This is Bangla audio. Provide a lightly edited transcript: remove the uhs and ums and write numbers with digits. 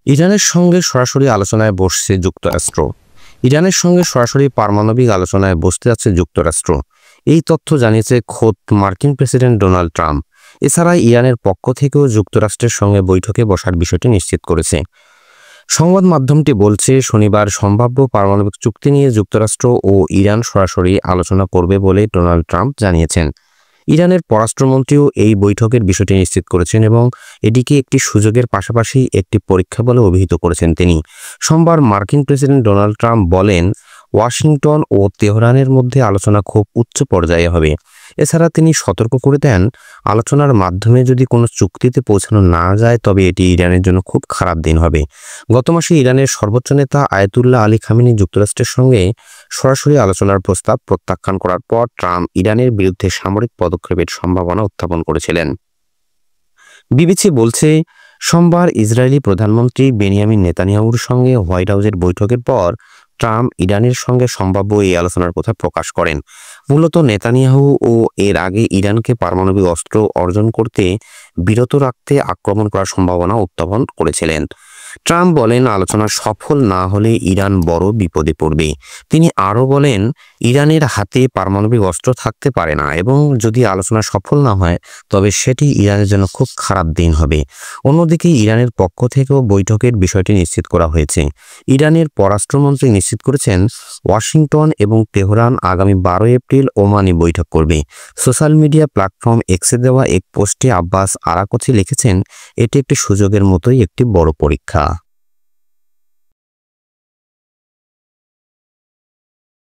ইরানের সঙ্গে সরাসরি আলোচনায় বসছে যুক্তরাষ্ট্র। ইরানের সঙ্গে সরাসরি পারমাণবিক আলোচনায় বসতে যাচ্ছে যুক্তরাষ্ট্র। এই তথ্য জানিয়েছে খোদ মার্কিন প্রেসিডেন্ট ডোনাল্ড ট্রাম্প। এছাড়া ইরানের পক্ষ থেকেও যুক্তরাষ্ট্রের সঙ্গে বৈঠকে বসার বিষয়টি নিশ্চিত করেছে। সংবাদ মাধ্যমটি বলছে, শনিবার সম্ভাব্য পারমাণবিক চুক্তি নিয়ে যুক্তরাষ্ট্র ও ইরান সরাসরি আলোচনা করবে বলে ডোনাল্ড ট্রাম্প জানিয়েছেন। ইরানের পররাষ্ট্রমন্ত্রীও এই বৈঠকের বিষয়টি নিশ্চিত করেছেন এবং এটিকে একটি সুযোগের পাশাপাশি একটি পরীক্ষা বলে অভিহিত করেছেন তিনি। সোমবার মার্কিন প্রেসিডেন্ট ডোনাল্ড ট্রাম্প বলেন, ওয়াশিংটন ও তেহরানের মধ্যে আলোচনা খুব উচ্চ পর্যায়ে হবে। এছাড়া তিনি সতর্ক করে দেন, আলোচনার মাধ্যমে যদি কোনো চুক্তিতে পৌঁছানো না যায় তবে এটি ইরানের জন্য খুব খারাপ দিন হবে। গত মাসে ইরানের সর্বোচ্চ নেতা আয়াতুল্লাহ আলী খামেনি যুক্তরাষ্ট্রের সঙ্গে সরাসরি আলোচনার প্রস্তাব প্রত্যাখ্যান করার পর ট্রাম্প ইরানের বিরুদ্ধে সামরিক পদক্ষেপের সম্ভাবনা উত্থাপন করেছিলেন। বিবিসি বলছে, সোমবার ইসরায়েলি প্রধানমন্ত্রী বেনিয়ামিন নেতানিয়াহুর সঙ্গে হোয়াইট হাউসের বৈঠকের পর ট্রাম্প ইরানের সঙ্গে সম্ভাব্য এই আলোচনার কথা প্রকাশ করেন। মূলত নেতানিয়াহু ও এর আগে ইরানকে পারমাণবিক অস্ত্র অর্জন করতে বিরত রাখতে আক্রমণ করার সম্ভাবনা উত্থাপন করেছিলেন। ট্রাম্প বলেন, আলোচনা সফল না হলে ইরান বড় বিপদে পড়বে। তিনি আরও বলেন, ইরানের হাতে পারমাণবিক অস্ত্র থাকতে পারে না এবং যদি আলোচনা সফল না হয় তবে সেটি ইরানের জন্য খুব খারাপ দিন হবে। অন্যদিকে ইরানের পক্ষ থেকেও বৈঠকের বিষয়টি নিশ্চিত করা হয়েছে। ইরানের পররাষ্ট্রমন্ত্রী নিশ্চিত করেছেন, ওয়াশিংটন এবং তেহরান আগামী 12 এপ্রিল ওমানে বৈঠক করবে। সোশ্যাল মিডিয়া প্ল্যাটফর্ম এক্সে দেওয়া এক পোস্টে আব্বাস আরাকচি লিখেছেন, এটি একটি সুযোগের মতোই একটি বড় পরীক্ষা।